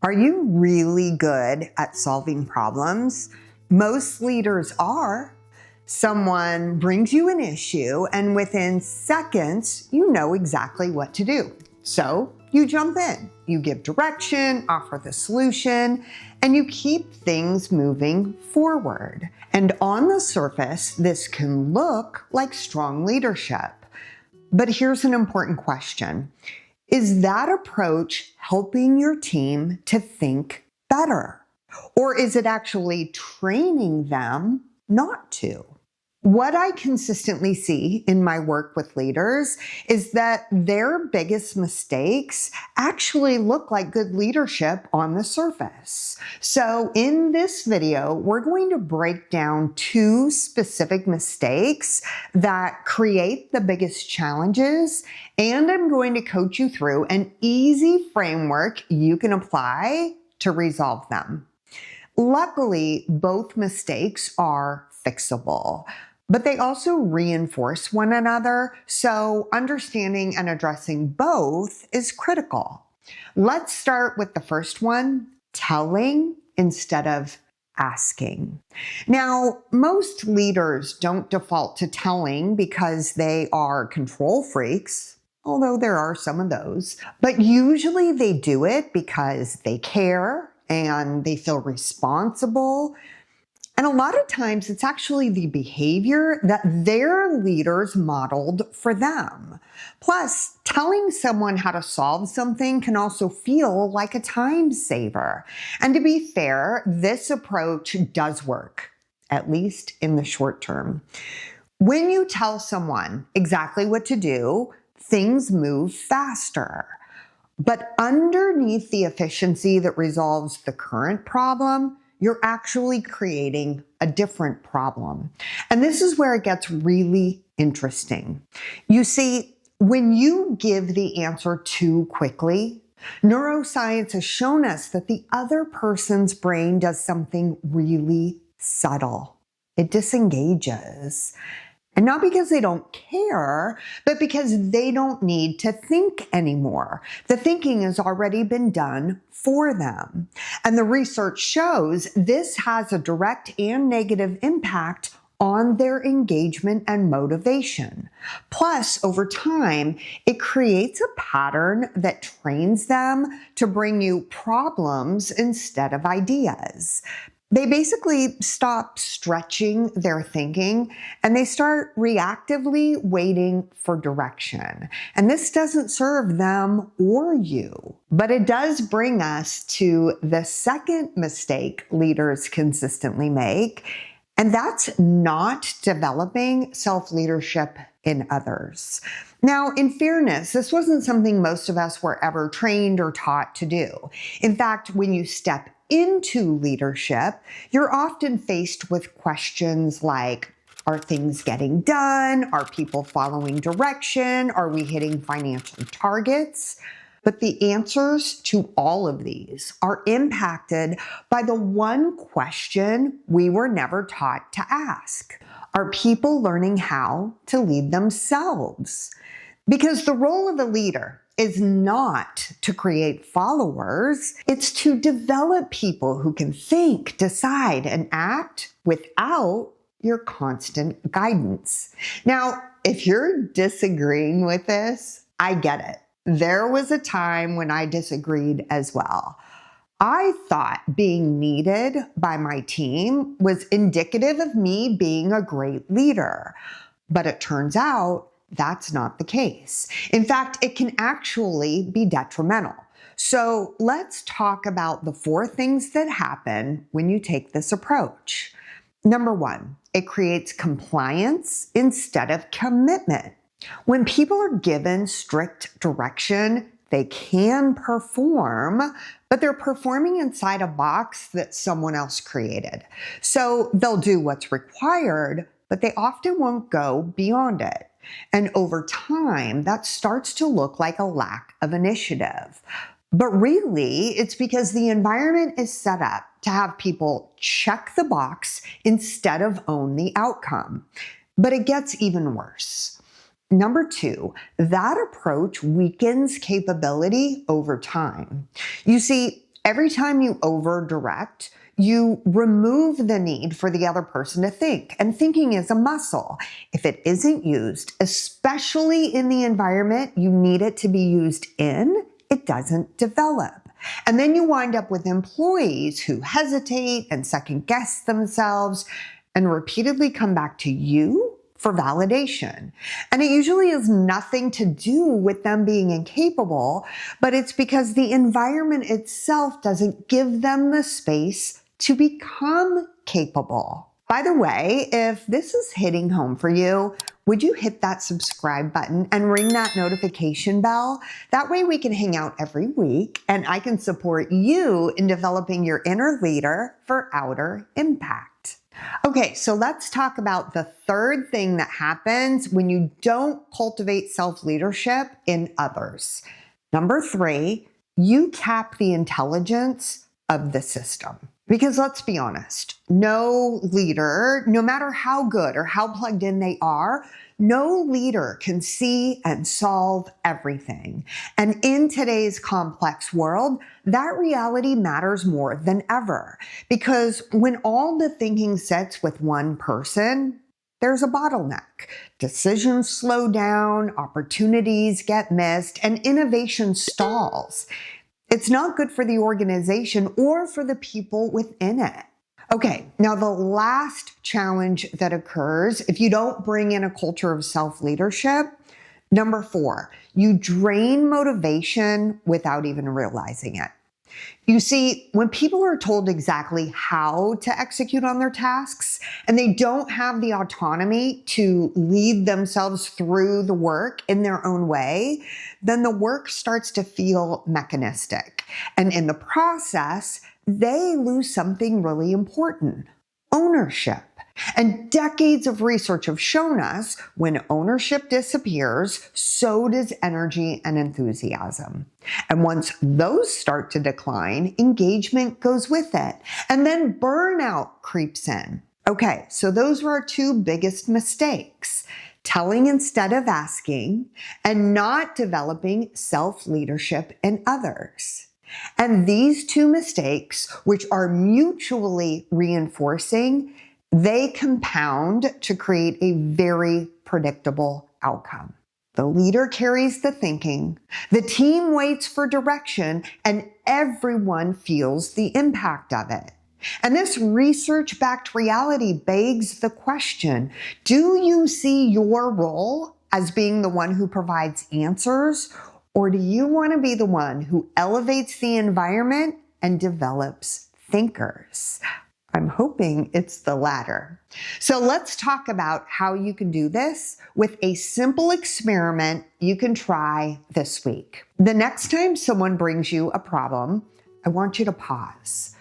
Are you really good at solving problems? Most leaders are. Someone brings you an issue, and within seconds, you know exactly what to do. So you jump in, you give direction, offer the solution, and you keep things moving forward. And on the surface, this can look like strong leadership. But here's an important question. Is that approach helping your team to think better? Or is it actually training them not to? What I consistently see in my work with leaders is that their biggest mistakes actually look like good leadership on the surface. So in this video, we're going to break down 2 specific mistakes that create the biggest challenges, and I'm going to coach you through an easy framework you can apply to resolve them. Luckily, both mistakes are fixable, but they also reinforce one another, so understanding and addressing both is critical. Let's start with the first one, telling instead of asking. Now, most leaders don't default to telling because they are control freaks, although there are some of those, but usually they do it because they care and they feel responsible. And a lot of times it's actually the behavior that their leaders modeled for them. Plus, telling someone how to solve something can also feel like a time saver. And to be fair, this approach does work, at least in the short term. When you tell someone exactly what to do, things move faster. But underneath the efficiency that resolves the current problem, you're actually creating a different problem. And this is where it gets really interesting. You see, when you give the answer too quickly, neuroscience has shown us that the other person's brain does something really subtle. It disengages. And not because they don't care, but because they don't need to think anymore. The thinking has already been done for them. And the research shows this has a direct and negative impact on their engagement and motivation. Plus, over time, it creates a pattern that trains them to bring you problems instead of ideas. They basically stop stretching their thinking and they start reactively waiting for direction. And this doesn't serve them or you. But it does bring us to the second mistake leaders consistently make, and that's not developing self-leadership in others. Now, in fairness, this wasn't something most of us were ever trained or taught to do. In fact, when you step into leadership, you're often faced with questions like, are things getting done? Are people following direction? Are we hitting financial targets? But the answers to all of these are impacted by the one question we were never taught to ask. Are people learning how to lead themselves? Because the role of a leader is not to create followers, it's to develop people who can think, decide, and act without your constant guidance. Now, if you're disagreeing with this, I get it. There was a time when I disagreed as well. I thought being needed by my team was indicative of me being a great leader, but it turns out that's not the case. In fact, it can actually be detrimental. So let's talk about the 4 things that happen when you take this approach. Number 1, it creates compliance instead of commitment. When people are given strict direction, they can perform, but they're performing inside a box that someone else created. So they'll do what's required, but they often won't go beyond it. And over time, that starts to look like a lack of initiative. But really, it's because the environment is set up to have people check the box instead of own the outcome. But it gets even worse. Number 2, that approach weakens capability over time. You see, Every time you over-direct, you remove the need for the other person to think. And thinking is a muscle. If it isn't used, especially in the environment you need it to be used in, it doesn't develop. And then you wind up with employees who hesitate and second guess themselves and repeatedly come back to you for validation. And it usually has nothing to do with them being incapable, but it's because the environment itself doesn't give them the space to become capable. By the way, if this is hitting home for you, would you hit that subscribe button and ring that notification bell? That way we can hang out every week and I can support you in developing your inner leader for outer impact. Okay, so let's talk about the third thing that happens when you don't cultivate self-leadership in others. Number 3, you cap the intelligence of the system. Because let's be honest, no leader, no matter how good or how plugged in they are, no leader can see and solve everything. And in today's complex world, that reality matters more than ever. Because when all the thinking sits with one person, there's a bottleneck. Decisions slow down, opportunities get missed, and innovation stalls. It's not good for the organization or for the people within it. Okay, now the last challenge that occurs if you don't bring in a culture of self-leadership, number 4, you drain motivation without even realizing it. You see, when people are told exactly how to execute on their tasks and they don't have the autonomy to lead themselves through the work in their own way, then the work starts to feel mechanistic. And in the process, they lose something really important: ownership. And decades of research have shown us when ownership disappears, so does energy and enthusiasm. And once those start to decline, engagement goes with it. And then burnout creeps in. Okay, so those were our 2 biggest mistakes: telling instead of asking, and not developing self-leadership in others. And these 2 mistakes, which are mutually reinforcing, they compound to create a very predictable outcome. The leader carries the thinking, the team waits for direction, and everyone feels the impact of it. And this research-backed reality begs the question, do you see your role as being the one who provides answers, or do you want to be the one who elevates the environment and develops thinkers? I'm hoping it's the latter. So let's talk about how you can do this with a simple experiment you can try this week. The next time someone brings you a problem, I want you to pause.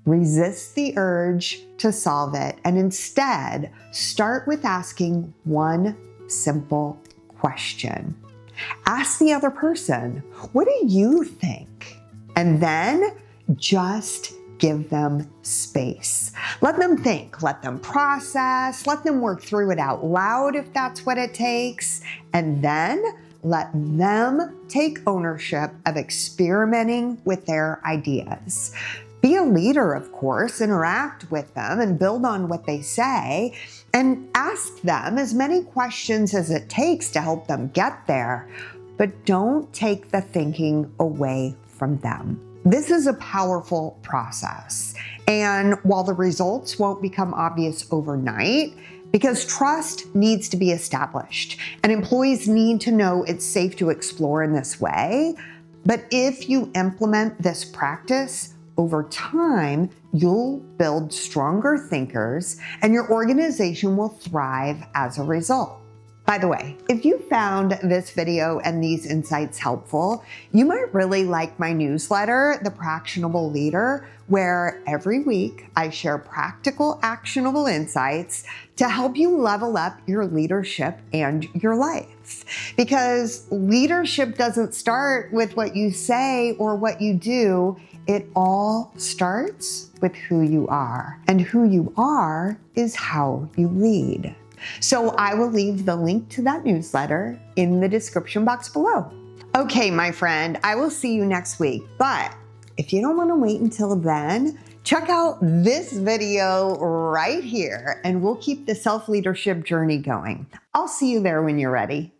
Resist the urge to solve it and instead start with asking one simple question. Ask the other person, what do you think? And then just give them space. Let them think, let them process, let them work through it out loud if that's what it takes, and then let them take ownership of experimenting with their ideas. Be a leader, of course, interact with them and build on what they say, and ask them as many questions as it takes to help them get there, but don't take the thinking away from them. This is a powerful process, and while the results won't become obvious overnight, because trust needs to be established, and employees need to know it's safe to explore in this way, but if you implement this practice, over time, you'll build stronger thinkers, and your organization will thrive as a result. By the way, if you found this video and these insights helpful, you might really like my newsletter, The Practionable Leader, where every week I share practical, actionable insights to help you level up your leadership and your life. Because leadership doesn't start with what you say or what you do. It all starts with who you are. And who you are is how you lead. So I will leave the link to that newsletter in the description box below. Okay, my friend, I will see you next week. But If you don't want to wait until then, check out this video right here and we'll keep the self-leadership journey going. I'll see you there when you're ready.